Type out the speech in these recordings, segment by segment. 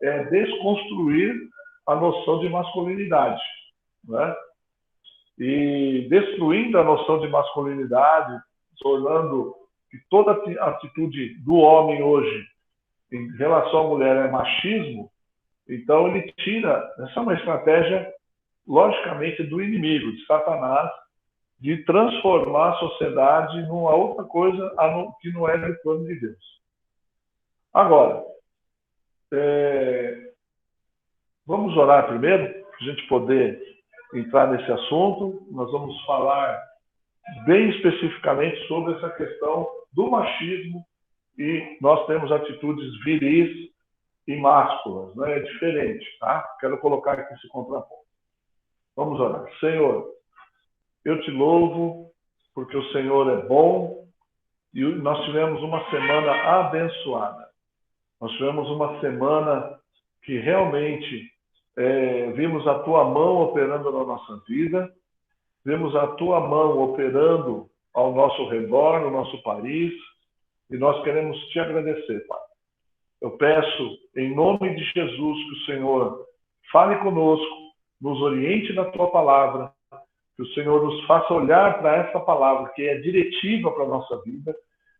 é desconstruir a noção de masculinidade, né? E destruindo a noção de masculinidade, tornando que toda atitude do homem hoje em relação à mulher é machismo, então ele tira, essa é uma estratégia, logicamente, do inimigo, de Satanás, de transformar a sociedade numa outra coisa que não é do plano de Deus. Agora, vamos orar primeiro, para a gente poder entrar nesse assunto. Nós vamos falar bem especificamente sobre essa questão do machismo, e nós temos atitudes viris e másculas, né? É diferente, tá? Quero colocar aqui esse contraponto. Vamos orar. Senhor, eu te louvo porque o Senhor é bom e nós tivemos uma semana abençoada. Nós tivemos uma semana que realmente vimos a tua mão operando na nossa vida, vimos a tua mão operando ao nosso redor, no nosso país, e nós queremos te agradecer, Pai. Eu peço, em nome de Jesus, que o Senhor fale conosco, nos oriente na tua palavra, que o Senhor nos faça olhar para essa palavra, que é diretiva para a nossa vida,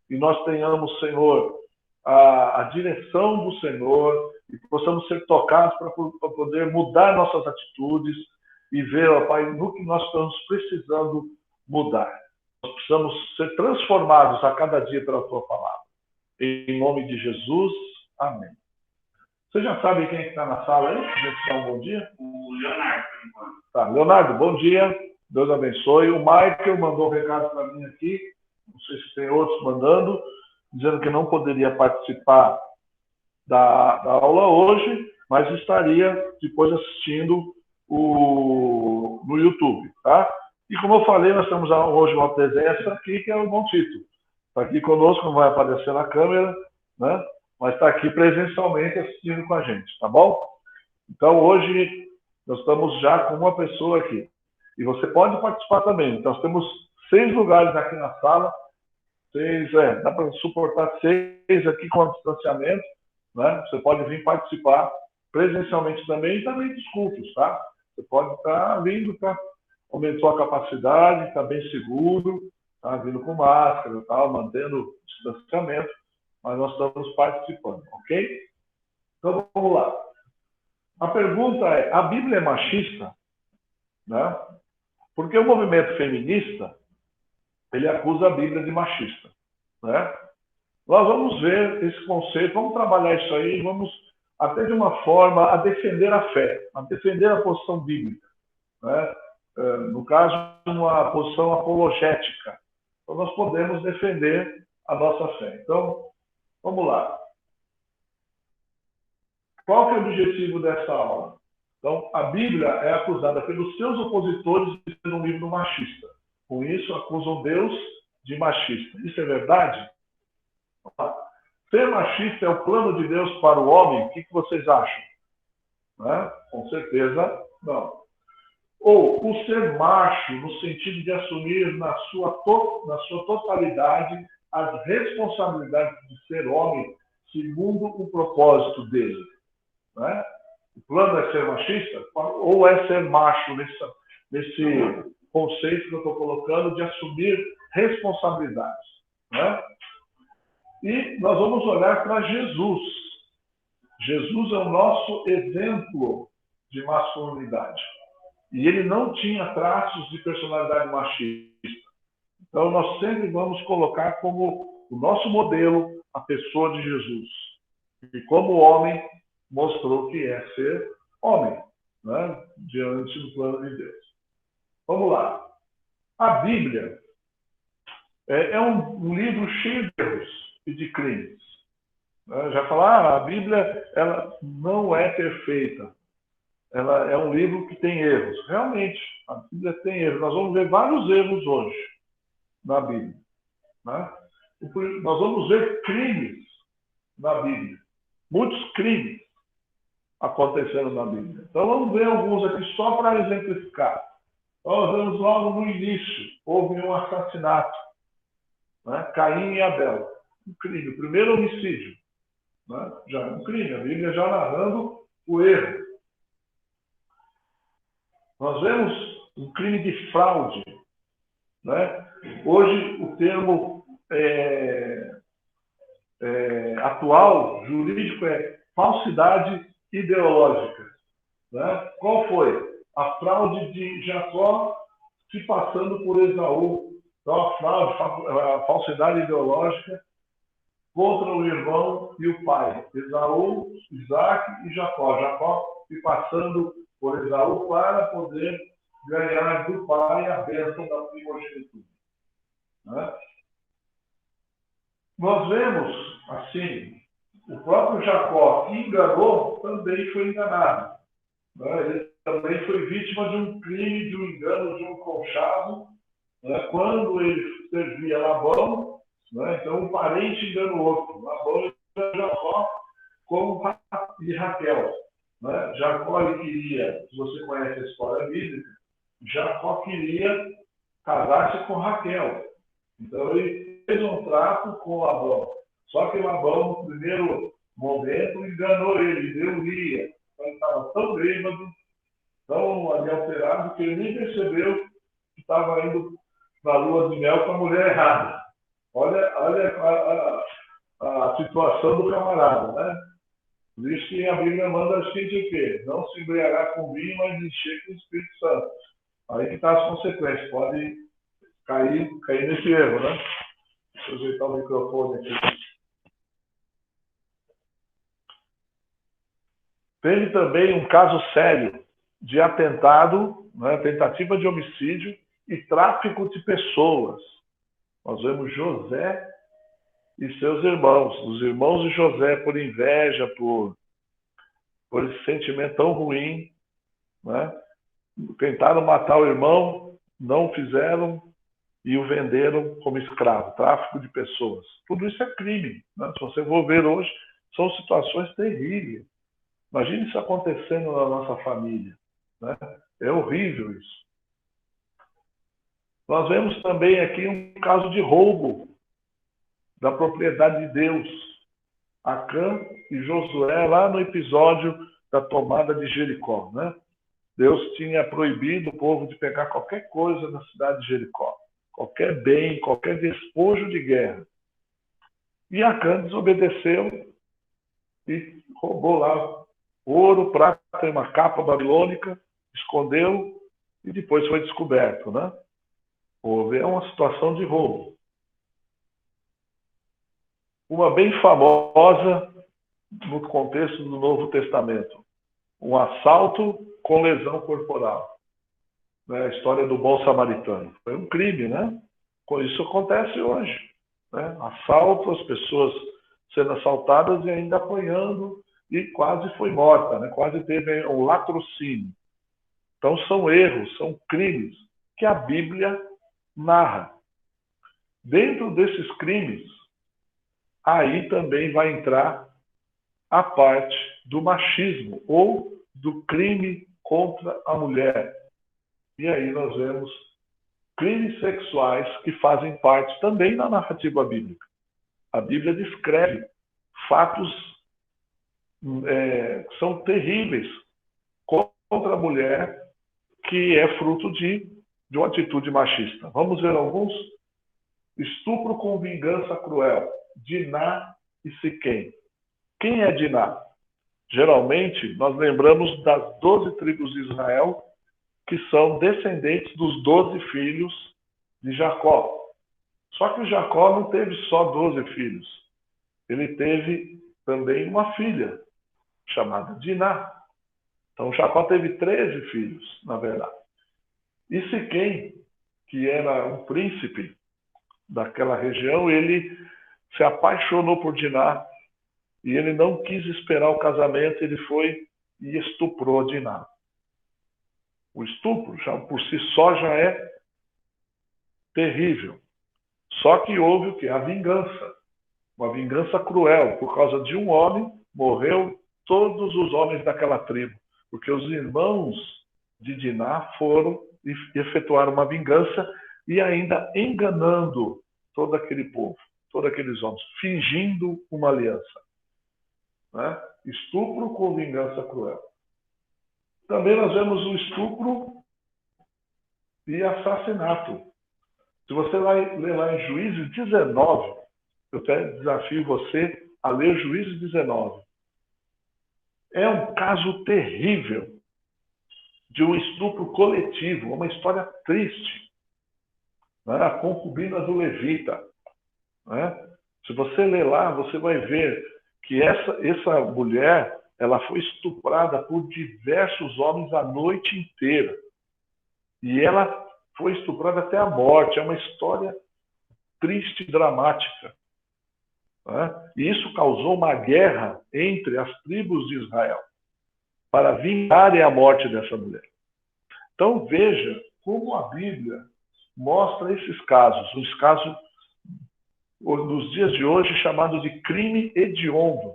e nós tenhamos, Senhor, a direção do Senhor, e que possamos ser tocados para poder mudar nossas atitudes e ver, ó Pai, no que nós estamos precisando mudar. Nós precisamos ser transformados a cada dia pela tua palavra. Em nome de Jesus, amém. Você já sabe quem está na sala aí? A gente dá um bom dia? O Leonardo. Tá, Leonardo, bom dia. Deus abençoe. O Michael mandou um recado para mim aqui. Não sei se tem outros mandando, dizendo que não poderia participar da aula hoje, mas estaria depois assistindo no YouTube, tá? E como eu falei, nós temos hoje uma presença aqui, que é o irmão Tito. Está aqui conosco, não vai aparecer na câmera, né? Mas está aqui presencialmente assistindo com a gente, tá bom? Então, hoje, nós estamos já com uma pessoa aqui. E você pode participar também. Então, nós temos 6 lugares aqui na sala. 6, dá para suportar 6 aqui com distanciamento, né? Você pode vir participar presencialmente também e também dos cultos, tá? Você pode estar vindo, tá? Aumentou a capacidade, está bem seguro, tá? Vindo com máscara, tá? Mantendo o distanciamento, mas nós estamos participando, ok? Então, vamos lá. A pergunta é, a Bíblia é machista? Né? Porque o movimento feminista, ele acusa a Bíblia de machista, né? Nós vamos ver esse conceito, vamos trabalhar isso aí, vamos até de uma forma a defender a fé, a defender a posição bíblica, né? No caso, uma posição apologética. Então, nós podemos defender a nossa fé. Então, vamos lá. Qual que é o objetivo dessa aula? Então, a Bíblia é acusada pelos seus opositores de ser um livro machista. Com isso, acusam Deus de machista. Isso é verdade? Ser machista é o plano de Deus para o homem? O que vocês acham? Né? Com certeza, não. Ou o ser macho, no sentido de assumir na sua totalidade as responsabilidades de ser homem, segundo o propósito dele. Né? O plano é ser machista? Ou é ser macho nesse conceito que eu estou colocando de assumir responsabilidades? Né? E nós vamos olhar para Jesus. Jesus é o nosso exemplo de masculinidade. E ele não tinha traços de personalidade machista. Então, nós sempre vamos colocar como o nosso modelo a pessoa de Jesus. E como homem, mostrou que é ser homem, né? Diante do plano de Deus. Vamos lá. A Bíblia é um livro cheio de erros e de crimes. Já falar, a Bíblia ela não é perfeita. Ela é um livro que tem erros. Realmente, a Bíblia tem erros. Nós vamos ver vários erros hoje na Bíblia. Né? Nós vamos ver crimes na Bíblia. Muitos crimes acontecendo na Bíblia. Então, vamos ver alguns aqui só para exemplificar. Então, nós vemos logo no início, houve um assassinato. Né? Caim e Abel. Um crime, o primeiro homicídio. né? Já é um crime, a Bíblia já narrando o erro. Nós vemos um crime de fraude, né? Hoje o termo atual, jurídico, é falsidade ideológica, né? Qual foi? A fraude de Jacó se passando por Esaú. Então, a fraude, a falsidade ideológica contra o irmão e o pai. Esaú, Isaac e Jacó. Jacó se passando por Esaú para poder ganhar do pai a bênção da primogenitura, né? Nós vemos, assim, o próprio Jacó, que enganou, também foi enganado, né? Ele também foi vítima de um crime, de um engano, de um conchavo, né? Quando ele servia Labão, né? Então um parente engana o outro. Labão e Jacó como e Raquel, né? Jacó ele queria, se você conhece a história bíblica, Jacó queria casar-se com Raquel. Então ele fez um trato com Labão. Só que Labão, no primeiro momento, enganou ele, deu ria. Então, ele estava tão bêbado, tão alterado, que ele nem percebeu que estava indo na lua de mel com a mulher errada. Olha a situação do camarada, né? Por isso que a Bíblia manda a gente o quê? Não se embriagar com vinho, mas encher com o Espírito Santo. Aí que está as consequências. Pode cair nesse erro, né? Deixa eu ajeitar o microfone aqui. Teve também um caso sério de atentado, né, tentativa de homicídio e tráfico de pessoas. Nós vemos José e seus irmãos. Os irmãos de José, por inveja, por esse sentimento tão ruim, né, tentaram matar o irmão, não fizeram e o venderam como escravo, tráfico de pessoas. Tudo isso é crime, né? Se você for ver hoje, são situações terríveis. Imagine isso acontecendo na nossa família, né? É horrível isso. Nós vemos também aqui um caso de roubo da propriedade de Deus. Acã e Josué, lá no episódio da tomada de Jericó, né? Deus tinha proibido o povo de pegar qualquer coisa na cidade de Jericó. Qualquer bem, qualquer despojo de guerra. E Acã desobedeceu e roubou lá ouro, prata e uma capa babilônica, escondeu e depois foi descoberto, né? Houve uma situação de roubo. Uma bem famosa no contexto do Novo Testamento. Um assalto com lesão corporal. Né? A história do bom samaritano. Foi um crime, né? Isso acontece hoje. Né? Assalto, as pessoas sendo assaltadas e ainda apanhando e quase foi morta, né? Quase teve um latrocínio. Então são erros, são crimes que a Bíblia narra. Dentro desses crimes, aí também vai entrar a parte do machismo ou do crime contra a mulher. E aí nós vemos crimes sexuais que fazem parte também da narrativa bíblica. A Bíblia descreve fatos que são terríveis contra a mulher que é fruto de uma atitude machista. Vamos ver alguns? Estupro com vingança cruel. Diná e Siquém. Quem é Diná? Geralmente, nós lembramos das 12 tribos de Israel, que são descendentes dos 12 filhos de Jacó. Só que o Jacó não teve só 12 filhos. Ele teve também uma filha, chamada Diná. Então, Jacó teve 13 filhos, na verdade. E Siquém, que era um príncipe daquela região, ele se apaixonou por Diná e ele não quis esperar o casamento, ele foi e estuprou Diná. O estupro, já por si só, já é terrível. Só que houve o quê? A vingança. Uma vingança cruel. Por causa de um homem, morreu todos os homens daquela tribo. Porque os irmãos de Diná foram e efetuaram uma vingança e ainda enganando todo aquele povo, todos aqueles homens, fingindo uma aliança. né? Estupro com vingança cruel. Também nós vemos o estupro e assassinato. Se você ler lá em Juízes 19, eu até desafio você a ler Juízes 19. É um caso terrível de um estupro coletivo, uma história triste. Né? A concubina do Levita. Né? Se você ler lá, você vai ver que essa mulher, ela foi estuprada por diversos homens a noite inteira. E ela foi estuprada até a morte. É uma história triste e dramática. Né? E isso causou uma guerra entre as tribos de Israel para vingarem a morte dessa mulher. Então veja como a Bíblia mostra esses casos, os casos nos dias de hoje chamados de crime hediondo,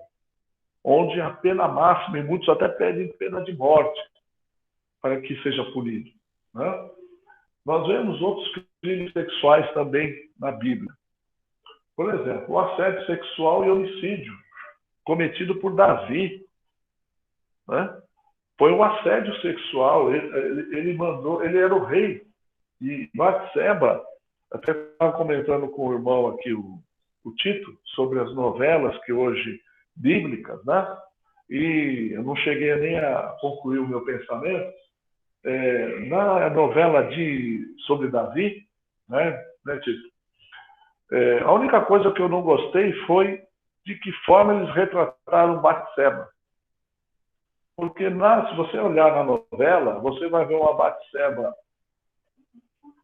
onde a pena máxima, e muitos até pedem pena de morte para que seja punido. Né? Nós vemos outros crimes sexuais também na Bíblia. Por exemplo, o assédio sexual e homicídio cometido por Davi. Né? Foi um assédio sexual. Ele era o rei. E Batseba, até estava comentando com o irmão aqui, o Tito, sobre as novelas que hoje bíblicas, né? E eu não cheguei nem a concluir o meu pensamento. Na novela sobre Davi, né Tito? A única coisa que eu não gostei foi de que forma eles retrataram Batseba. Porque se você olhar na novela, você vai ver uma Batseba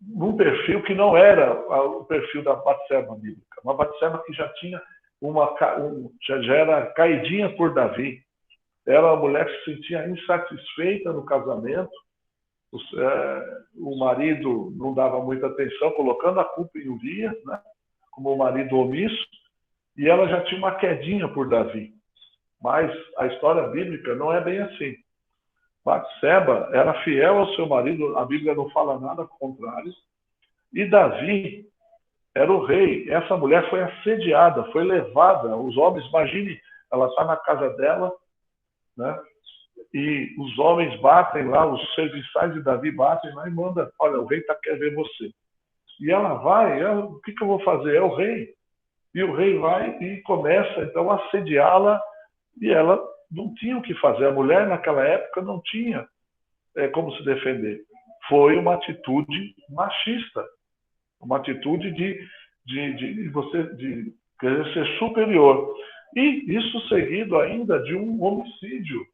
num perfil que não era o perfil da Batseba bíblica. Uma Batseba que já tinha já era caidinha por Davi. Era uma mulher que se sentia insatisfeita no casamento. O marido não dava muita atenção, colocando a culpa em Urias, né? Como o marido omisso, e ela já tinha uma quedinha por Davi. Mas a história bíblica não é bem assim. Batseba era fiel ao seu marido, a Bíblia não fala nada contrário, e Davi era o rei. Essa mulher foi assediada, foi levada, os homens, imagine, ela está na casa dela, né? E os homens batem lá, os serviçais de Davi batem lá e mandam, olha, o rei quer ver você. E ela vai, o que eu vou fazer? É o rei. E o rei vai e começa, então, a assediá-la, e ela não tinha o que fazer. A mulher, naquela época, não tinha como se defender. Foi uma atitude machista, uma atitude de você querer ser superior. E isso seguido ainda de um homicídio,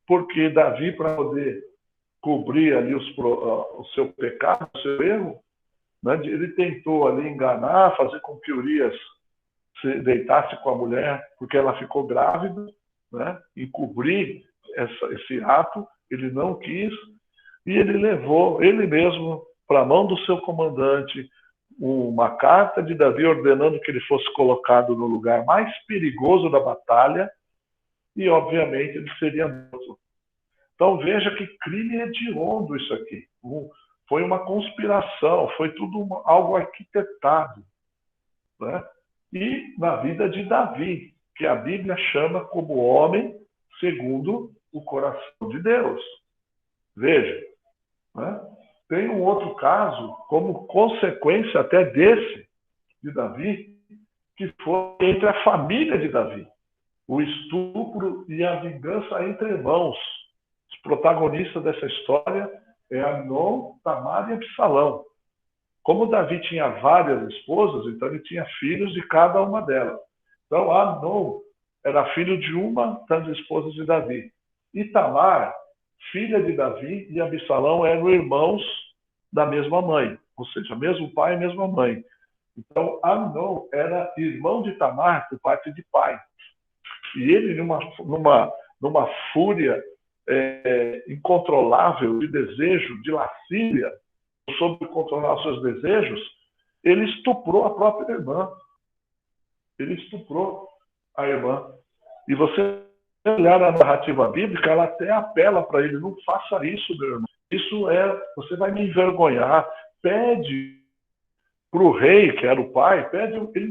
porque Davi, para poder cobrir ali o seu pecado, o seu erro, né, ele tentou ali enganar, fazer com que Urias se deitasse com a mulher, porque ela ficou grávida, né, encobrir esse ato, ele não quis, e ele levou, ele mesmo, para a mão do seu comandante, uma carta de Davi ordenando que ele fosse colocado no lugar mais perigoso da batalha, e obviamente ele seria morto. Então veja que crime hediondo isso aqui. Foi uma conspiração, foi tudo algo arquitetado. Né? E na vida de Davi, que a Bíblia chama como homem segundo o coração de Deus. Veja, né? Tem um outro caso, como consequência até desse, de Davi, que foi entre a família de Davi. O estupro e a vingança entre irmãos. Os protagonistas dessa história é Amnon, Tamar e Absalão. Como Davi tinha várias esposas, então ele tinha filhos de cada uma delas. Então Amnon era filho de uma das esposas de Davi. E Tamar, filha de Davi, e Absalão eram irmãos da mesma mãe, ou seja, mesmo pai e mesma mãe. Então Amnon era irmão de Tamar por parte de pai. E ele, numa fúria incontrolável de desejo, de lascívia, sobre controlar os seus desejos, ele estuprou a própria irmã. Ele estuprou a irmã. E você olhar na narrativa bíblica, ela até apela para ele, não faça isso, meu irmão. Isso você vai me envergonhar. Pede para o rei, que era o pai, ele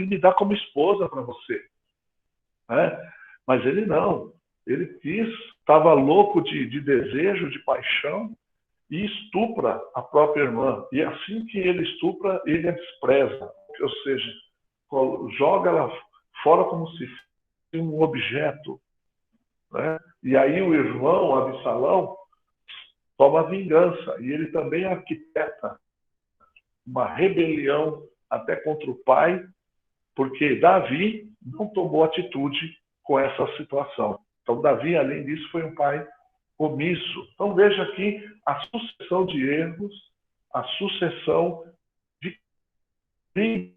me dá como esposa para você. Né? Mas ele não. Ele estava louco de desejo, de paixão, e estupra a própria irmã. E assim que ele estupra, ele a despreza. Ou seja, joga ela fora como se fosse um objeto. Né? E aí o irmão, Absalão, toma vingança. E ele também arquiteta uma rebelião até contra o pai, porque Davi não tomou atitude com essa situação. Então, Davi, além disso, foi um pai omisso. Então, veja aqui a sucessão de erros, a sucessão de crimes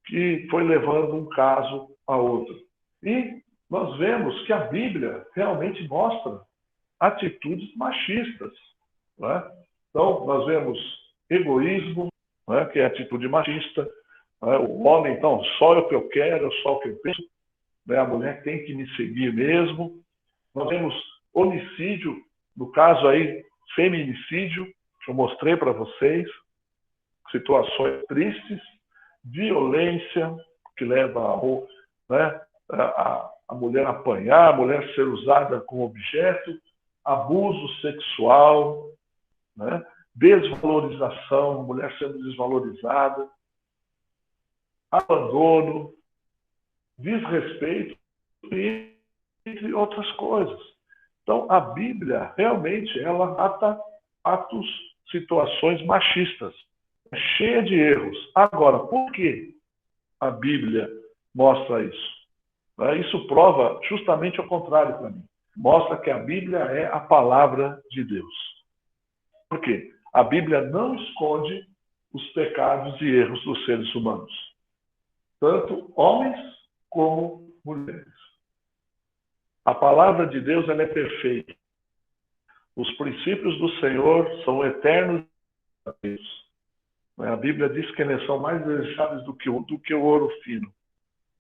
que foi levando um caso a outro. E nós vemos que a Bíblia realmente mostra atitudes machistas. Né? Então, nós vemos egoísmo, né, que é atitude machista. Né? O homem, então, só o que eu quero, só o que eu penso. Né? A mulher tem que me seguir mesmo. Nós vemos homicídio, no caso aí, feminicídio, que eu mostrei para vocês, situações tristes, violência, que leva né, a mulher a apanhar, a mulher ser usada como objeto, abuso sexual, né, desvalorização, a mulher sendo desvalorizada, abandono, desrespeito, entre outras coisas. Então, a Bíblia, realmente, ela trata atos, situações machistas, cheia de erros. Agora, por que a Bíblia mostra isso? Isso prova justamente o contrário para mim. Mostra que a Bíblia é a palavra de Deus. Por quê? A Bíblia não esconde os pecados e erros dos seres humanos, tanto homens como mulheres. A palavra de Deus, ela é perfeita. Os princípios do Senhor são eternos. A Bíblia diz que eles são mais desejáveis do que o ouro fino.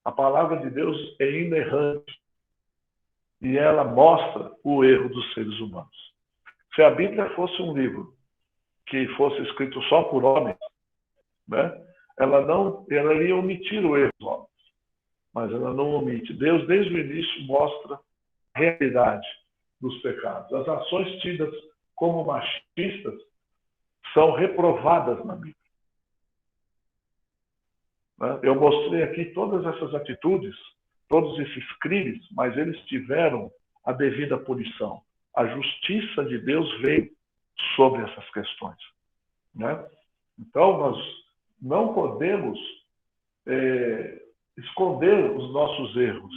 A palavra de Deus é inerrante e ela mostra o erro dos seres humanos. Se a Bíblia fosse um livro que fosse escrito só por homens, né, ela iria omitir o erro dos homens, mas ela não omite. Deus, desde o início, mostra a realidade dos pecados. As ações tidas como machistas são reprovadas na Bíblia. Eu mostrei aqui todas essas atitudes, todos esses crimes, mas eles tiveram a devida punição. A justiça de Deus veio sobre essas questões. Né? Então, nós não podemos esconder os nossos erros.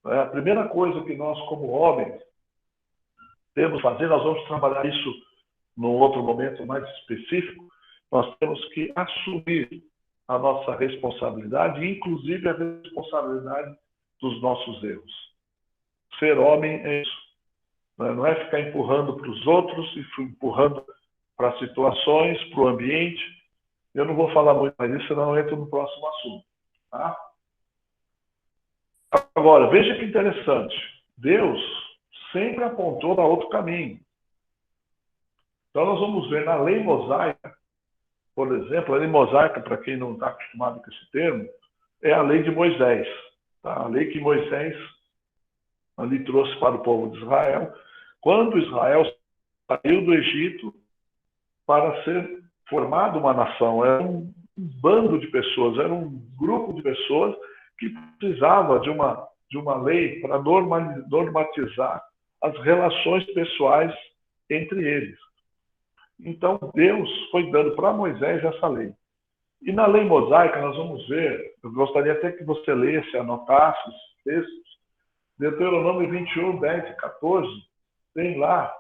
A primeira coisa que nós, como homens, temos que fazer, nós vamos trabalhar isso num outro momento mais específico, nós temos que assumir a nossa responsabilidade, inclusive a responsabilidade dos nossos erros. Ser homem é isso. Não é ficar empurrando para os outros e empurrando para situações, para o ambiente. Eu não vou falar muito mais disso, senão eu entro no próximo assunto. Tá? Agora, veja que interessante. Deus sempre apontou para outro caminho. Então, nós vamos ver na lei mosaica, por exemplo, a lei mosaica, para quem não está acostumado com esse termo, é a lei de Moisés. Tá? A lei que Moisés ali trouxe para o povo de Israel, quando Israel saiu do Egito para ser formada uma nação. Era um bando de pessoas, era um grupo de pessoas que precisava de uma lei para normatizar as relações pessoais entre eles. Então, Deus foi dando para Moisés essa lei. E na lei mosaica, nós vamos ver, eu gostaria até que você lesse, anotasse os textos, Deuteronômio 21, 10 e 14, tem lá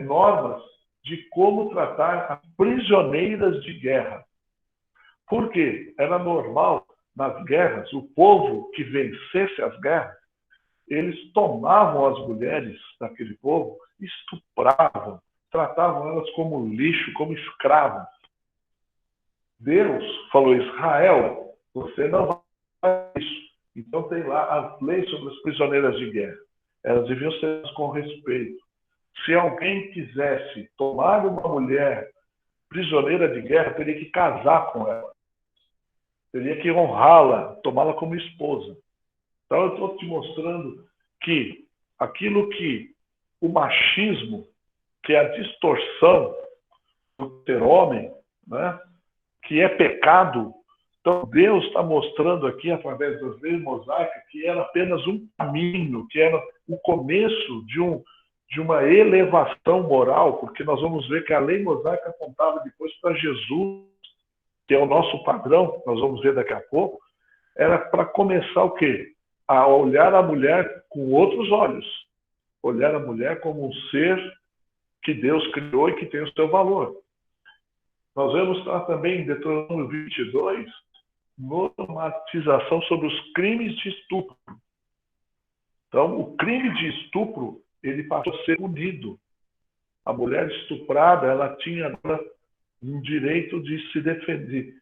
normas de como tratar as prisioneiras de guerra. Por quê? Era normal, nas guerras, o povo que vencesse as guerras, eles tomavam as mulheres daquele povo, estupravam, tratavam elas como lixo, como escravos. Deus falou, Israel, você não vai fazer isso. Então tem lá as leis sobre as prisioneiras de guerra. Elas deviam ser com respeito. Se alguém quisesse tomar uma mulher prisioneira de guerra, teria que casar com ela. teria que honrá-la, tomá-la como esposa. Então eu estou te mostrando que aquilo que o machismo, que é a distorção do ser homem, né, que é pecado. Então Deus está mostrando aqui, através das leis mosaicas, que era apenas um caminho, que era o começo de uma elevação moral, porque nós vamos ver que a lei mosaica apontava depois para Jesus, que é o nosso padrão, nós vamos ver daqui a pouco, era para começar o quê? A olhar a mulher com outros olhos. Olhar a mulher como um ser que Deus criou e que tem o seu valor. Nós vemos também em Deuteronômio 22, normatização sobre os crimes de estupro. Então, o crime de estupro, ele passou a ser punido. A mulher estuprada, ela tinha agora um direito de se defender,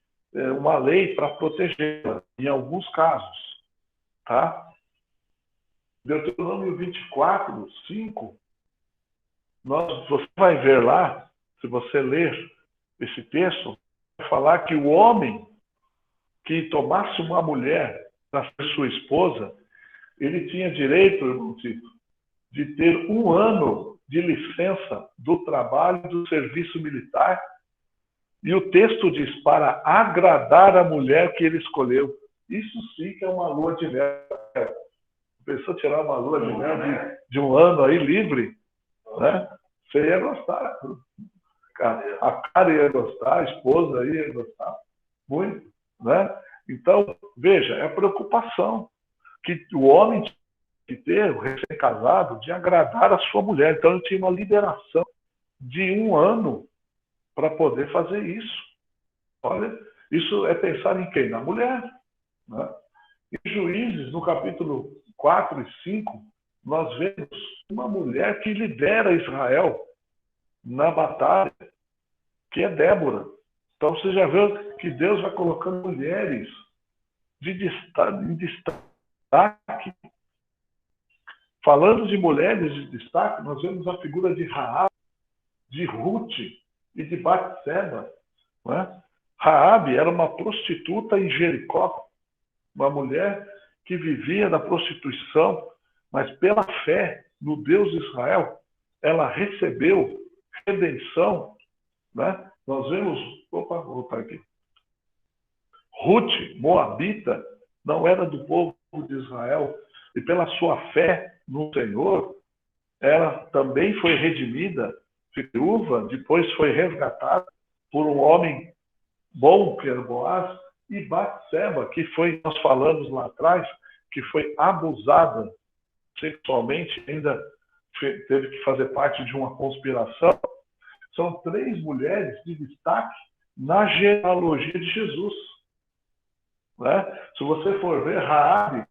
uma lei para protegê-la, em alguns casos. Tá? Deuteronômio 24, 5, você vai ver lá, se você ler esse texto, vai falar que o homem que tomasse uma mulher para ser sua esposa, ele tinha direito, irmão Tito, de ter 1 ano de licença do trabalho do serviço militar. E o texto diz, para agradar a mulher que ele escolheu. Isso sim que é uma lua de mel. Pensou tirar uma lua de mel de 1 ano aí livre? Né? Você ia gostar. A cara ia gostar, a esposa ia gostar. Muito. Né? Então, veja, é a preocupação que o homem tinha que ter, o recém-casado, de agradar a sua mulher. Então, ele tinha uma liberação de 1 ano para poder fazer isso. Olha, isso é pensar em quem? Na mulher. Né? Em Juízes, no capítulo 4 e 5, nós vemos uma mulher que lidera Israel na batalha, que é Débora. Então você já vê que Deus vai colocando mulheres em destaque. Falando de mulheres de destaque, nós vemos a figura de Raabe, de Ruth e de Batseba. Né? Raabe era uma prostituta em Jericó, uma mulher que vivia da prostituição, mas pela fé no Deus de Israel, ela recebeu redenção. Né? Nós vemos, vou voltar aqui. Ruth, moabita, não era do povo de Israel, e pela sua fé no Senhor, ela também foi redimida, viúva, depois foi resgatada por um homem bom, que era Boaz, e Batseba, que foi, nós falamos lá atrás, que foi abusada sexualmente, ainda teve que fazer parte de uma conspiração. São 3 mulheres de destaque na genealogia de Jesus. Né? Se você for ver Raabe,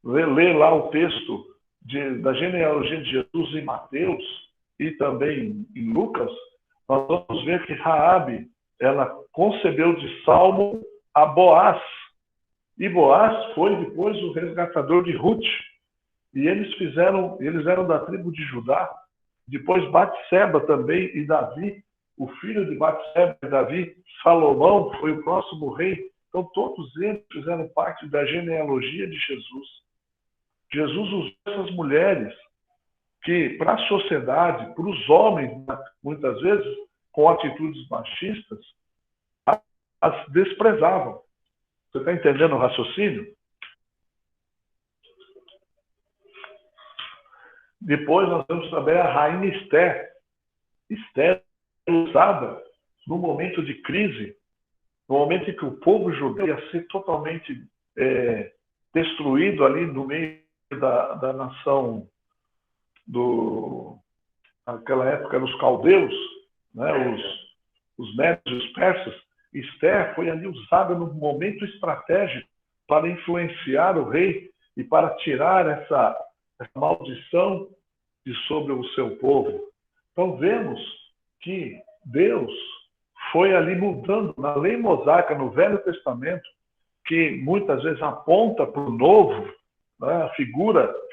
ler lá o texto da genealogia de Jesus em Mateus e também em Lucas, nós vamos ver que Raabe, ela concebeu de Salmo a Boaz. E Boaz foi depois o resgatador de Ruth. E eles eram da tribo de Judá. Depois Batseba também e Davi, o filho de Batseba e Davi, Salomão, foi o próximo rei. Então todos eles fizeram parte da genealogia de Jesus. Jesus usou essas mulheres que, para a sociedade, para os homens, muitas vezes, com atitudes machistas, as desprezavam. Você está entendendo o raciocínio? Depois nós temos também a rainha Esther. Esther usada no momento de crise, no momento em que o povo judeu ia ser totalmente destruído ali no meio da nação naquela época, os caldeus, né, os médios e os persas. Esther foi ali usada no momento estratégico para influenciar o rei e para tirar essa maldição de sobre o seu povo. Então vemos que Deus foi ali mudando na lei mosaica, no Velho Testamento, que muitas vezes aponta para o novo, né,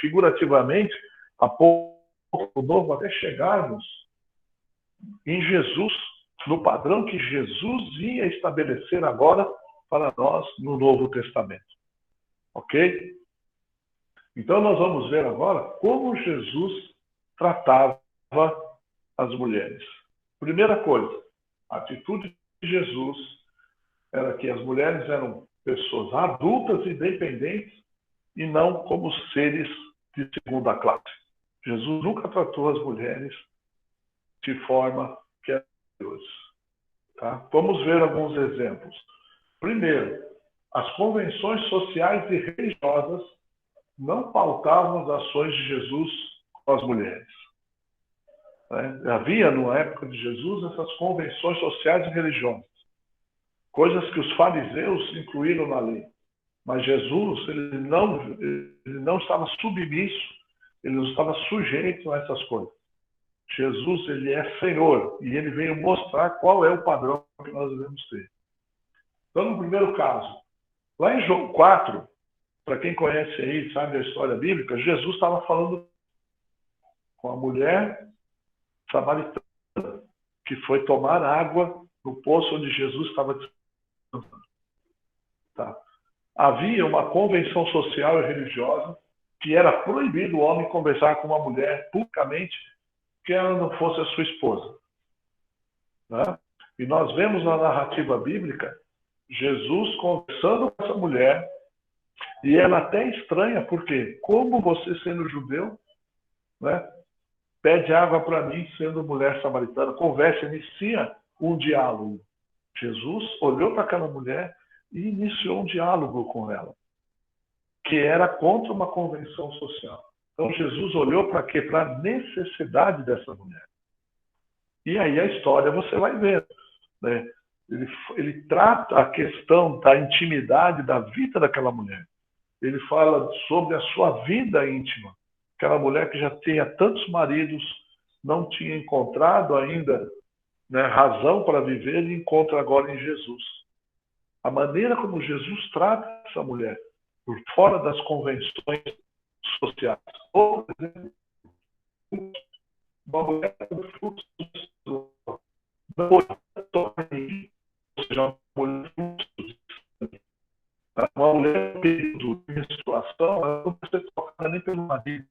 figurativamente, aponta para o novo até chegarmos em Jesus, no padrão que Jesus ia estabelecer agora para nós no Novo Testamento. Ok? Então nós vamos ver agora como Jesus tratava as mulheres. Primeira coisa, a atitude de Jesus era que as mulheres eram pessoas adultas e independentes e não como seres de segunda classe. Jesus nunca tratou as mulheres de forma que é hoje. Tá? Vamos ver alguns exemplos. Primeiro, as convenções sociais e religiosas não pautavam as ações de Jesus com as mulheres. Havia, na época de Jesus, essas convenções sociais e religiosas, coisas que os fariseus incluíram na lei. Mas Jesus, ele não estava submisso, ele não estava sujeito a essas coisas. Jesus, ele é Senhor e ele veio mostrar qual é o padrão que nós devemos ter. Então, no primeiro caso, lá em João 4, para quem conhece aí, sabe a história bíblica, Jesus estava falando com a mulher samaritana que foi tomar água no poço onde Jesus estava descansando. Tá? Havia uma convenção social e religiosa que era proibido o homem conversar com uma mulher publicamente que ela não fosse a sua esposa. Né? E nós vemos na narrativa bíblica Jesus conversando com essa mulher e ela até estranha, porque como você sendo judeu, né, pede água para mim sendo mulher samaritana, conversa, inicia um diálogo. Jesus olhou para aquela mulher e iniciou um diálogo com ela, que era contra uma convenção social. Então Jesus olhou para quê? Para a necessidade dessa mulher. E aí a história você vai ver. Né? Ele trata a questão da intimidade da vida daquela mulher. Ele fala sobre a sua vida íntima. Aquela mulher que já tinha tantos maridos, não tinha encontrado ainda, né, razão para viver e encontra agora em Jesus. A maneira como Jesus trata essa mulher, por fora das convenções sociais. Ou, por exemplo, uma mulher com fluxo não ou seja, uma mulher uma mulher em período de menstruação, ela não precisa ser tocada nem pelo marido,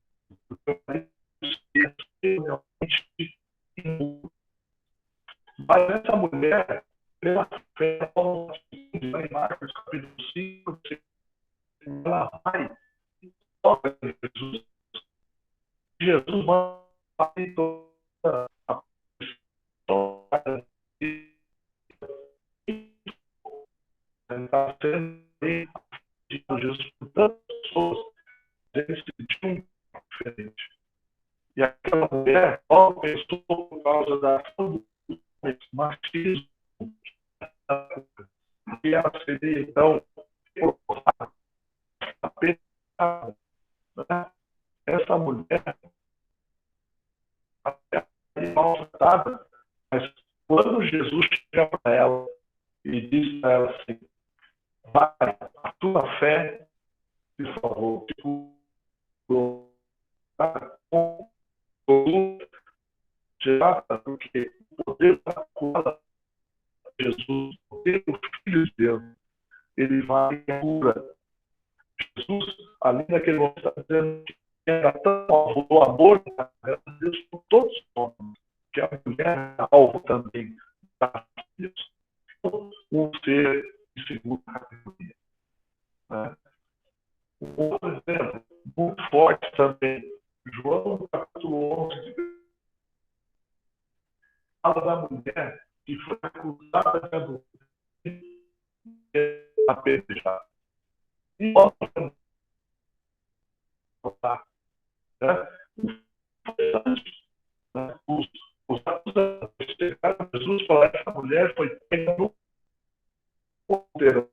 porque o marido é extremamente imune. Mas essa mulher, pela fé, em Marcos capítulo 5, ela vai e toca em Jesus. Jesus vai toda a pessoa está sendo por Jesus por tantas pessoas, eles sentiam diferente. E aquela mulher logo pensou por causa da ação do machismo, e ela seria então apenas, né? Essa mulher até maltratada, mas quando Jesus chega para ela e diz para ela assim, vai, a tua fé te salvou, te curou, porque o poder da cura de Jesus, o poder do Filho de Deus, ele vai e cura. Jesus, ali naquele momento, está dizendo que era tão alvo do amor de Deus por todos nós, que a mulher é alvo também da Deus. Um ser de segunda categoria. Né? Um outro exemplo, muito forte também, João capítulo 11, fala da mulher que foi acusada de adultério e apedrejada. E outra, né? Os acusadores chegaram a Jesus falaram que essa mulher foi pega no ponteiro.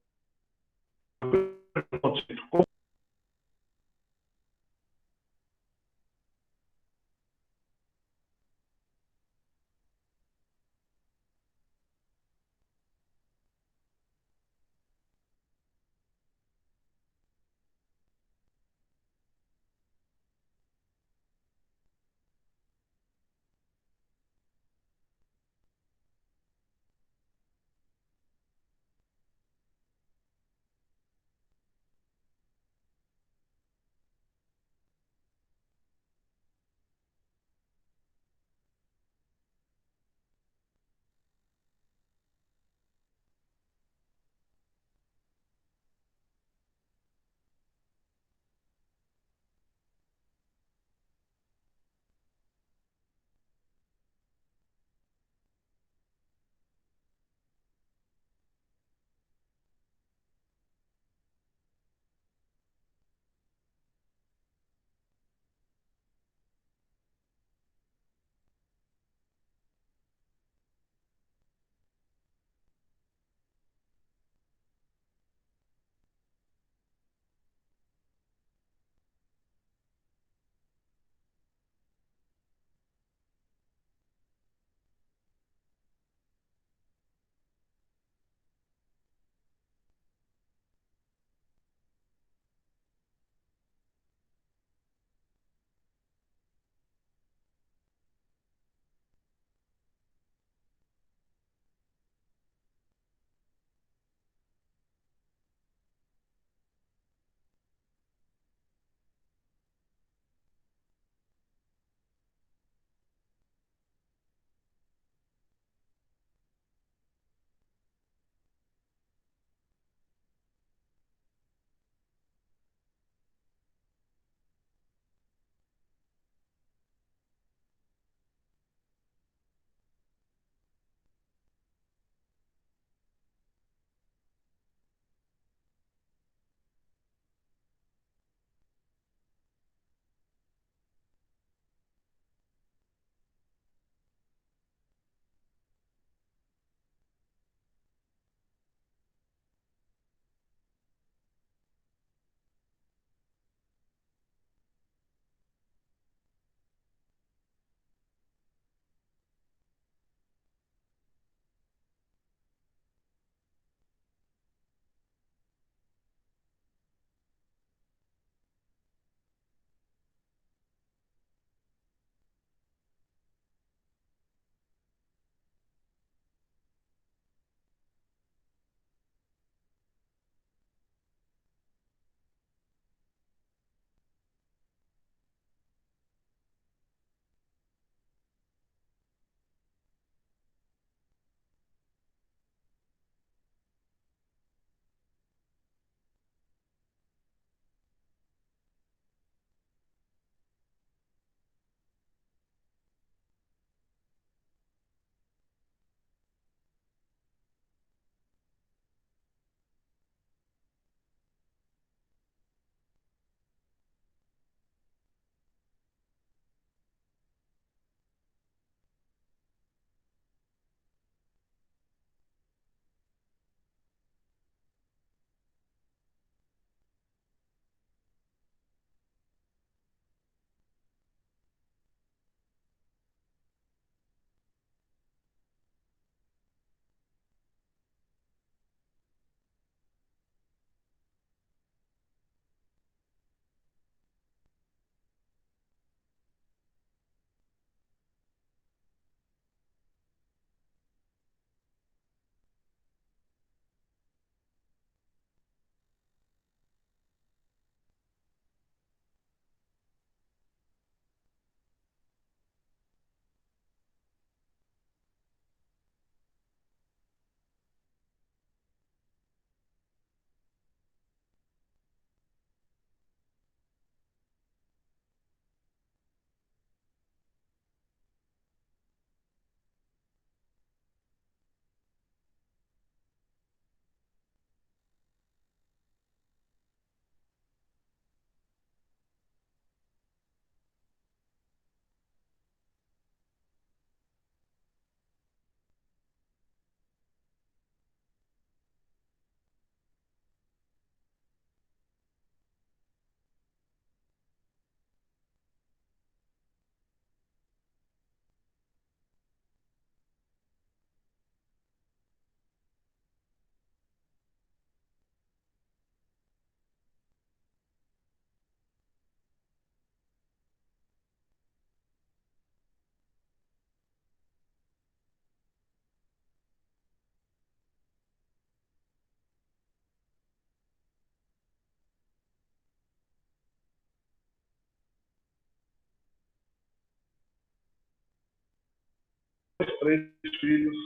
3 filhos,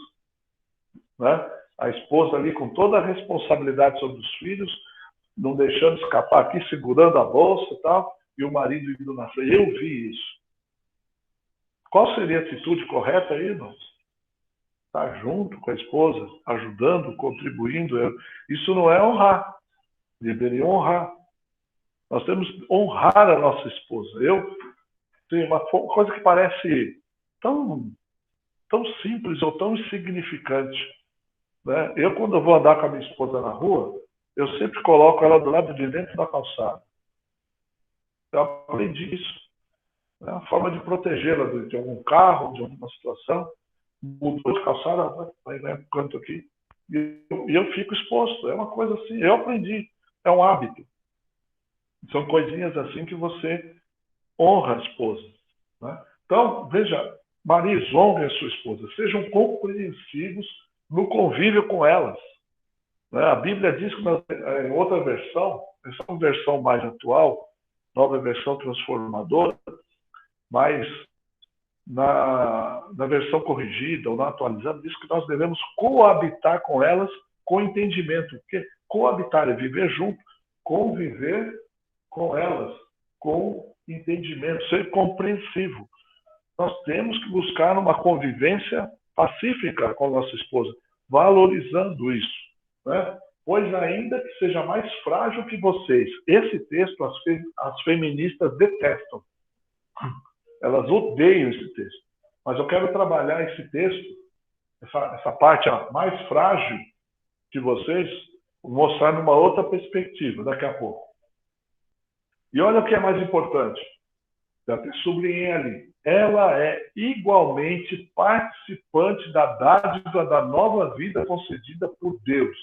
né? A esposa ali com toda a responsabilidade sobre os filhos, não deixando escapar aqui, segurando a bolsa e tal, e o marido indo na frente. Eu vi isso. Qual seria a atitude correta aí, irmãos? Estar junto com a esposa, ajudando, contribuindo. Isso não é honrar. Deveria honrar. Nós temos que honrar a nossa esposa. Tem uma coisa que parece tão simples ou tão insignificante, né? Eu, quando eu vou andar com a minha esposa na rua, eu sempre coloco ela do lado de dentro da calçada. Eu aprendi isso. É uma forma de protegê-la de algum carro, de alguma situação. Mudou de calçada, vai para o canto aqui. E eu fico exposto. É uma coisa assim. Eu aprendi. É um hábito. São coisinhas assim que você honra a esposa, né? Então, veja, maridos, honrem a sua esposa. Sejam compreensivos no convívio com elas, né? A Bíblia diz que em outra versão, essa é uma versão mais atual, nova versão transformadora, mas na versão corrigida ou na atualizada, diz que nós devemos coabitar com elas com entendimento. Porque coabitar é viver junto, conviver com elas com entendimento, ser compreensivo. Nós temos que buscar uma convivência pacífica com a nossa esposa, valorizando isso, né? Pois ainda que seja mais frágil que vocês. Esse texto as feministas detestam. Elas odeiam esse texto. Mas eu quero trabalhar esse texto, essa parte mais frágil que vocês, mostrar numa outra perspectiva daqui a pouco. E olha o que é mais importante. Já até sublinhei ali. Ela é igualmente participante da dádiva da nova vida concedida por Deus.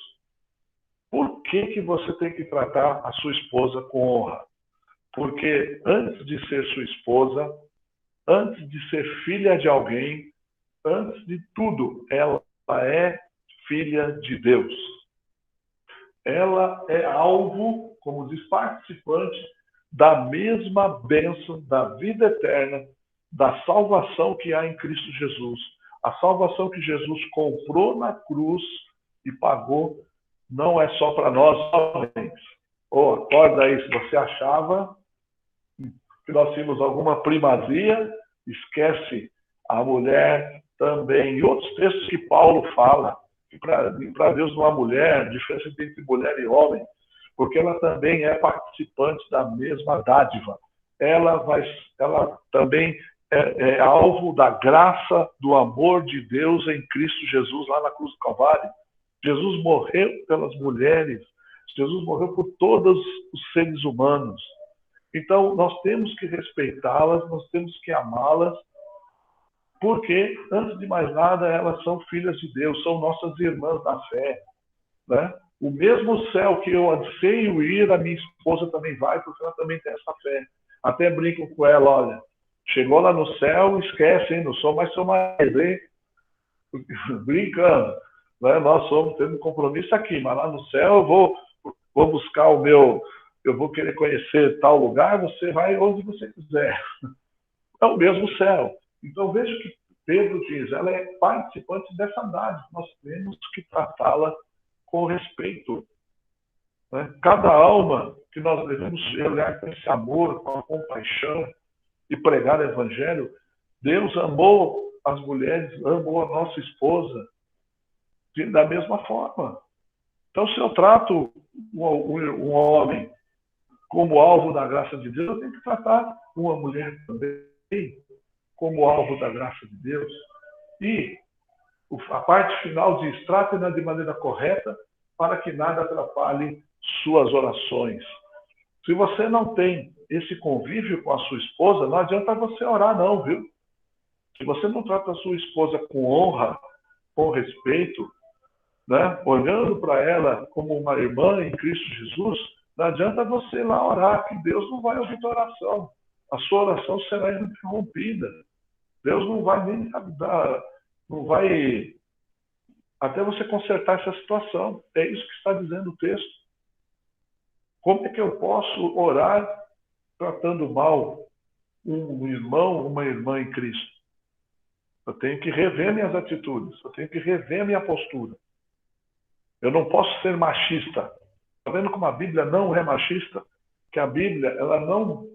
Por que você tem que tratar a sua esposa com honra? Porque antes de ser sua esposa, antes de ser filha de alguém, antes de tudo, ela é filha de Deus. Ela é alvo, como diz, participante da mesma bênção da vida eterna, da salvação que há em Cristo Jesus. A salvação que Jesus comprou na cruz e pagou não é só para nós homens. Acorda aí, se você achava que nós tínhamos alguma primazia, esquece, a mulher também. E outros textos que Paulo fala, que para Deus não há mulher, diferença entre mulher e homem, porque ela também é participante da mesma dádiva. Ela também é alvo da graça, do amor de Deus em Cristo Jesus, lá na cruz do Calvário. Jesus morreu pelas mulheres, Jesus morreu por todos os seres humanos. Então, nós temos que respeitá-las, nós temos que amá-las, porque, antes de mais nada, elas são filhas de Deus, são nossas irmãs da fé, né? O mesmo céu que eu anseio ir, a minha esposa também vai, porque ela também tem essa fé. Até brinco com ela, olha, chegou lá no céu, esquece, hein? Não sou mais seu marido, hein? Brincando, né? Nós temos um compromisso aqui, mas lá no céu eu vou buscar eu vou querer conhecer tal lugar, você vai onde você quiser. É o mesmo céu. Então veja que Pedro diz, ela é participante dessa dádiva, nós temos que tratá-la com respeito, né? Cada alma que nós devemos olhar com esse amor, com a compaixão e pregar o evangelho, Deus amou as mulheres, amou a nossa esposa da mesma forma. Então, se eu trato um homem como alvo da graça de Deus, eu tenho que tratar uma mulher também como alvo da graça de Deus. E a parte final diz, trate-na de maneira correta para que nada atrapalhe suas orações. Se você não tem esse convívio com a sua esposa, não adianta você orar não, viu? Se você não trata a sua esposa com honra, com respeito, né, olhando para ela como uma irmã em Cristo Jesus, não adianta você ir lá orar, que Deus não vai ouvir tua oração. A sua oração será interrompida. Deus não vai nem dar, não vai até você consertar essa situação. É isso que está dizendo o texto. Como é que eu posso orar tratando mal um irmão, uma irmã em Cristo? Eu tenho que rever minhas atitudes. Eu tenho que rever minha postura. Eu não posso ser machista. Está vendo como a Bíblia não é machista? Que a Bíblia ela não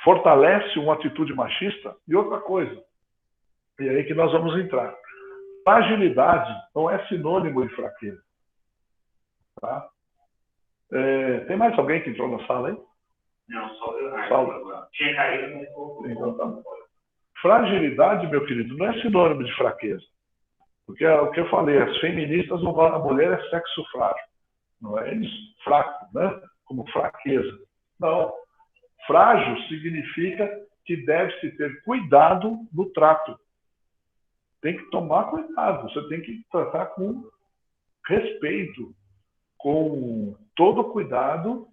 fortalece uma atitude machista. E outra coisa, e aí que nós vamos entrar. Fragilidade não é sinônimo de fraqueza. Tá? Tem mais alguém que entrou na sala aí? Não, só o Leonardo. Tinha caído, mas voltou. Então tá bom. Fragilidade, meu querido, não é sinônimo de fraqueza. Porque é o que eu falei, as feministas não falam, a mulher é sexo frágil. Não é isso? Fraco, né? Como fraqueza. Não. Frágil significa que deve-se ter cuidado no trato. Tem que tomar cuidado. Você tem que tratar com respeito, com todo cuidado,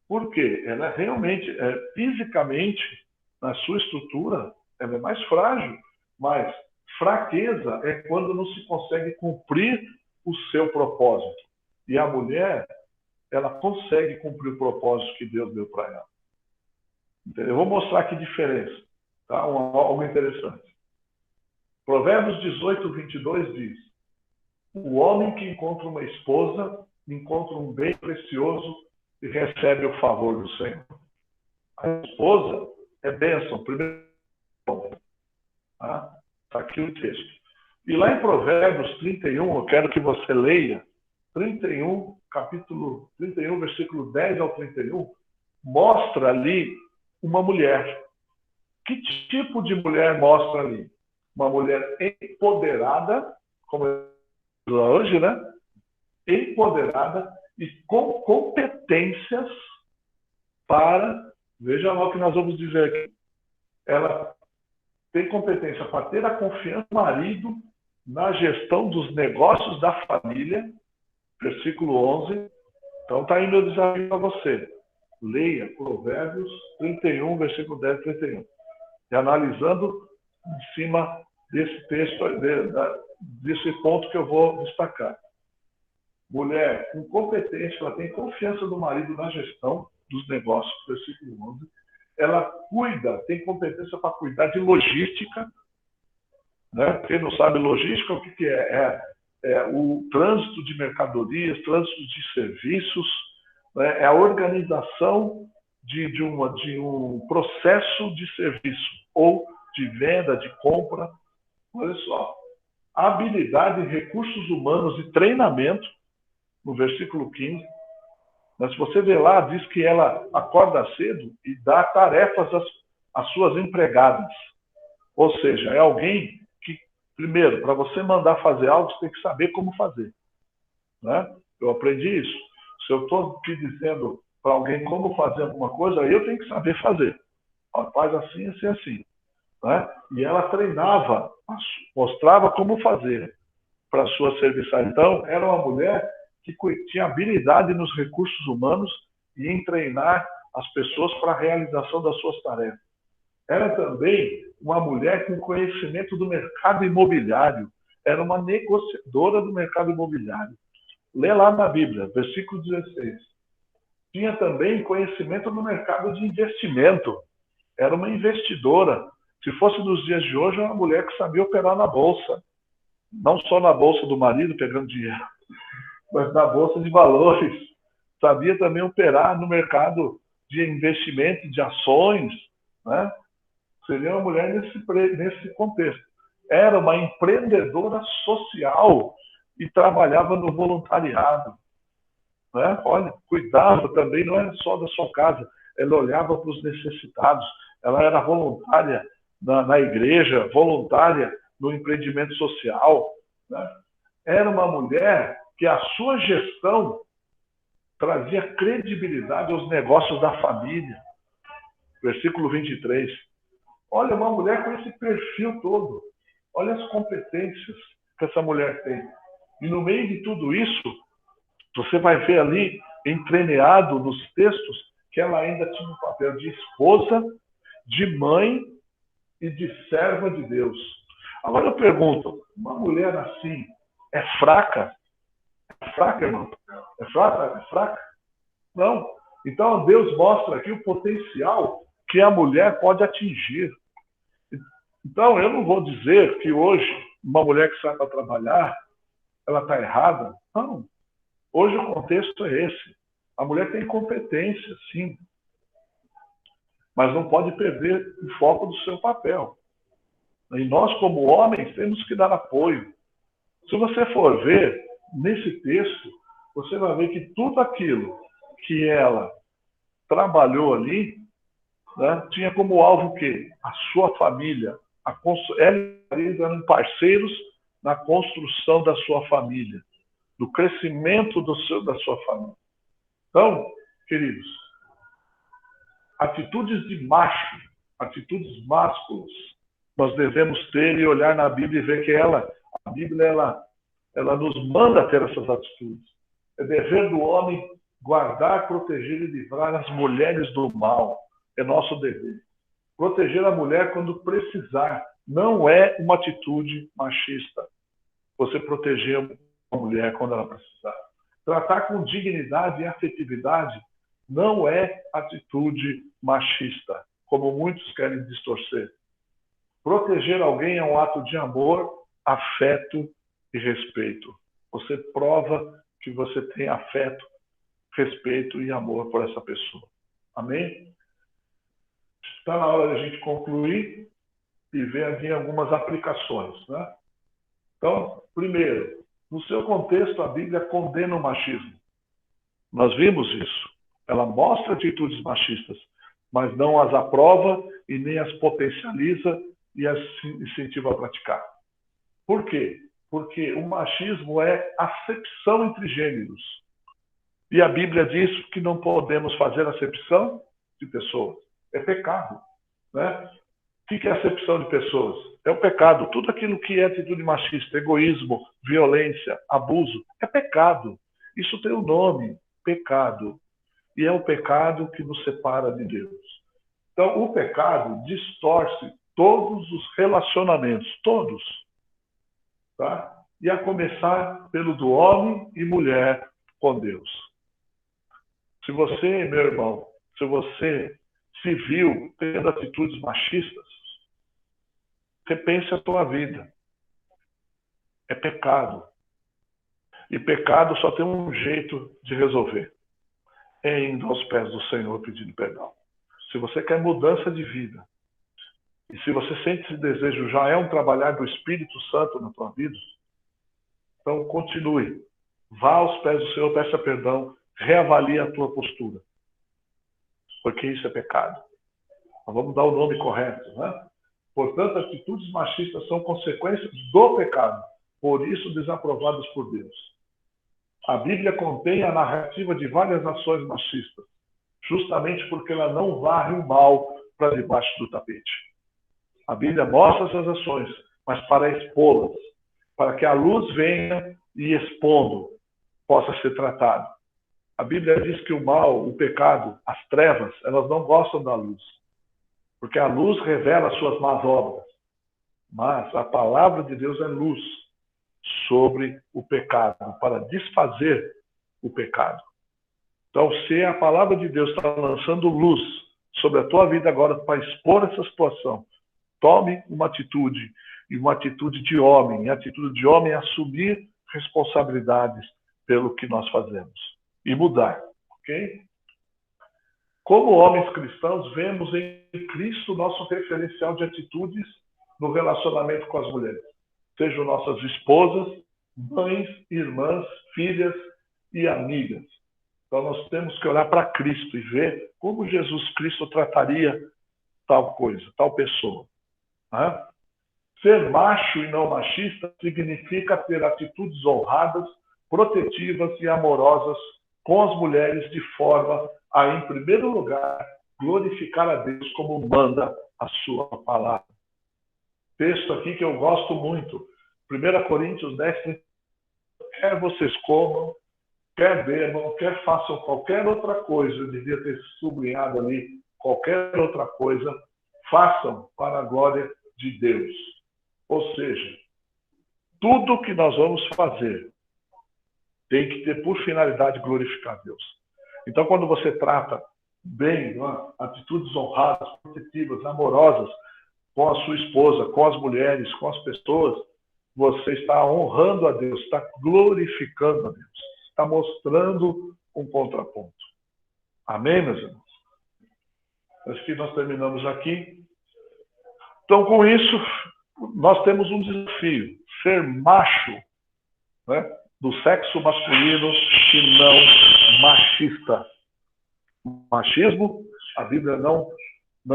porque ela realmente, fisicamente, na sua estrutura, ela é mais frágil, mas fraqueza é quando não se consegue cumprir o seu propósito. E a mulher, ela consegue cumprir o propósito que Deus deu para ela. Eu vou mostrar aqui a diferença, tá? Algo interessante. Provérbios 18, 22 diz: o homem que encontra uma esposa encontra um bem precioso e recebe o favor do Senhor. A esposa é bênção, primeiro. Tá? Está aqui o texto. E lá em Provérbios 31, eu quero que você leia, 31, capítulo 31, versículo 10 ao 31, mostra ali uma mulher. Que tipo de mulher mostra ali? Uma mulher empoderada, como hoje, né? Empoderada e com competências para, veja lá o que nós vamos dizer aqui. Ela tem competência para ter a confiança do marido na gestão dos negócios da família, versículo 11. Então está aí meu desafio para você. Leia Provérbios 31, versículo 10 e 31. E analisando em cima desse texto, desse ponto que eu vou destacar. Mulher com competência, ela tem confiança do marido na gestão dos negócios, versículo 11. Ela cuida, tem competência para cuidar de logística. Né? Quem não sabe logística, o que é? É o trânsito de mercadorias, trânsito de serviços, né? É a organização de um processo de serviço, ou de venda, de compra. Olha só, habilidade, recursos humanos e treinamento, no versículo 15. Mas se você ver lá, diz que ela acorda cedo e dá tarefas às suas empregadas. Ou seja, é alguém que, primeiro, para você mandar fazer algo, você tem que saber como fazer. Né? Eu aprendi isso. Se eu estou te dizendo para alguém como fazer alguma coisa, eu tenho que saber fazer. Faz assim, assim, assim. Né? E ela treinava, mostrava como fazer para a sua serviçal. Então, era uma mulher que tinha habilidade nos recursos humanos e em treinar as pessoas para a realização das suas tarefas. Era também uma mulher com conhecimento do mercado imobiliário. Era uma negociadora do mercado imobiliário. Lê lá na Bíblia, versículo 16. Tinha também conhecimento no mercado de investimento. Era uma investidora. Se fosse nos dias de hoje, era uma mulher que sabia operar na bolsa. Não só na bolsa do marido, pegando dinheiro, mas na bolsa de valores. Sabia também operar no mercado de investimento, de ações. Né? Seria uma mulher nesse contexto. Era uma empreendedora social e trabalhava no voluntariado. Né? Olha, cuidava também, não era só da sua casa, ela olhava para os necessitados, ela era voluntária na igreja, voluntária no empreendimento social. Né? Era uma mulher que a sua gestão trazia credibilidade aos negócios da família. Versículo 23. Olha, uma mulher com esse perfil todo. Olha as competências que essa mulher tem. E no meio de tudo isso, você vai ver ali, entremeado nos textos, que ela ainda tinha um papel de esposa, de mãe e de serva de Deus. Agora eu pergunto, uma mulher assim é fraca? É fraca, irmão? É fraca? É fraca? Não. Então Deus mostra aqui o potencial que a mulher pode atingir. Então, eu não vou dizer que hoje uma mulher que sai para trabalhar, ela está errada. Não. Hoje o contexto é esse. A mulher tem competência, sim, mas não pode perder o foco do seu papel. E nós, como homens, temos que dar apoio. Se você for ver, nesse texto, você vai ver que tudo aquilo que ela trabalhou ali, né, tinha como alvo o quê? A sua família. Ela e o marido eram parceiros na construção da sua família, do crescimento da sua família. Então, queridos, atitudes de macho, atitudes másculas, nós devemos ter e olhar na Bíblia e ver que a Bíblia, ela nos manda ter essas atitudes. É dever do homem guardar, proteger e livrar as mulheres do mal. É nosso dever. Proteger a mulher quando precisar. Não é uma atitude machista. Você proteger a mulher quando ela precisar. Tratar com dignidade e afetividade não é atitude machista, como muitos querem distorcer. Proteger alguém é um ato de amor, afeto e respeito. Você prova que você tem afeto, respeito e amor por essa pessoa. Amém? Está na hora de a gente concluir e ver aqui algumas aplicações, né? Então, primeiro, no seu contexto, a Bíblia condena o machismo. Nós vimos isso. Ela mostra atitudes machistas, mas não as aprova e nem as potencializa e as incentiva a praticar. Por quê? Porque o machismo é acepção entre gêneros. E a Bíblia diz que não podemos fazer acepção de pessoas. É pecado, né? O que é acepção de pessoas? É o pecado. Tudo aquilo que é atitude machista, egoísmo, violência, abuso, é pecado. Isso tem um nome, pecado. E é o pecado que nos separa de Deus. Então, o pecado distorce todos os relacionamentos, todos. Tá? E a começar pelo do homem e mulher com Deus. Se você, meu irmão, se você se viu tendo atitudes machistas, repense a tua vida. É pecado. E pecado só tem um jeito de resolver. É indo aos pés do Senhor pedindo perdão. Se você quer mudança de vida, e se você sente esse desejo, já é um trabalhar do Espírito Santo na tua vida, então continue. Vá aos pés do Senhor, peça perdão, reavalie a tua postura. Porque isso é pecado. Então, vamos dar o nome correto, né? Portanto, atitudes machistas são consequências do pecado, por isso desaprovadas por Deus. A Bíblia contém a narrativa de várias ações machistas, justamente porque ela não varre o mal para debaixo do tapete. A Bíblia mostra essas ações, mas para expô-las, para que a luz venha e expondo possa ser tratado. A Bíblia diz que o mal, o pecado, as trevas, elas não gostam da luz, porque a luz revela as suas más obras. Mas a palavra de Deus é luz sobre o pecado, para desfazer o pecado. Então, se a palavra de Deus está lançando luz sobre a tua vida agora para expor essa situação, tome uma atitude, e uma atitude de homem. E a atitude de homem é assumir responsabilidades pelo que nós fazemos e mudar, ok? Como homens cristãos, vemos em Cristo nosso referencial de atitudes no relacionamento com as mulheres. Sejam nossas esposas, mães, irmãs, filhas e amigas. Então nós temos que olhar para Cristo e ver como Jesus Cristo trataria tal coisa, tal pessoa. Né? Ser macho e não machista significa ter atitudes honradas, protetivas e amorosas com as mulheres de forma a, em primeiro lugar, glorificar a Deus como manda a sua palavra. Texto aqui que eu gosto muito, 1 Coríntios 10, quer vocês comam, quer bebam, quer façam qualquer outra coisa, eu devia ter sublinhado ali, qualquer outra coisa, façam para a glória de Deus. Ou seja, tudo que nós vamos fazer tem que ter por finalidade glorificar Deus. Então, quando você trata bem, atitudes honradas, protetivas, amorosas, com a sua esposa, com as mulheres, com as pessoas, você está honrando a Deus, está glorificando a Deus, está mostrando um contraponto. Amém, meus irmãos? Acho que nós terminamos aqui. Então, com isso, nós temos um desafio: ser macho, né, do sexo masculino e não machista. Machismo, a Bíblia não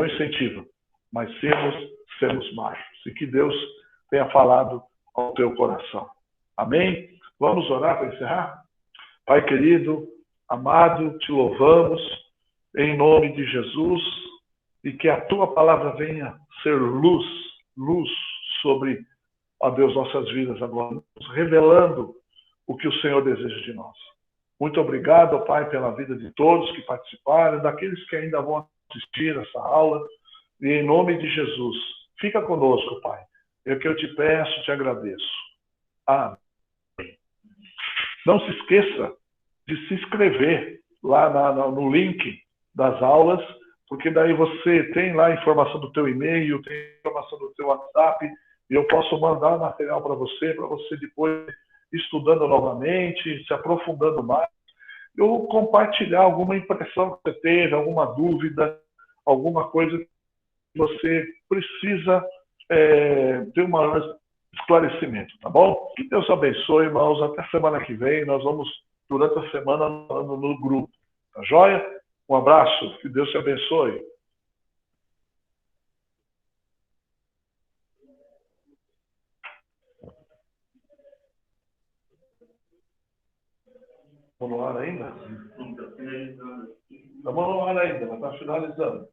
incentiva, mas sermos machos. E que Deus tenha falado ao teu coração. Amém? Vamos orar para encerrar? Pai querido, amado, te louvamos em nome de Jesus e que a tua palavra venha ser luz sobre, ó Deus, nossas vidas agora, revelando o que o Senhor deseja de nós. Muito obrigado, Pai, pela vida de todos que participaram, daqueles que ainda vão assistir essa aula. E em nome de Jesus, fica conosco, Pai. É o que eu te peço, te agradeço. Amém. Não se esqueça de se inscrever lá no link das aulas, porque daí você tem lá a informação do teu e-mail, tem a informação do teu WhatsApp, e eu posso mandar material para você depois estudando novamente, se aprofundando mais, ou compartilhar alguma impressão que você teve, alguma dúvida, alguma coisa que você precisa ter um maior esclarecimento, tá bom? Que Deus abençoe, irmãos. Até semana que vem. Nós vamos, durante a semana, falando no grupo. Tá joia? Um abraço. Que Deus te abençoe. Estamos no ar ainda? Estamos no ar ainda, mas está finalizando.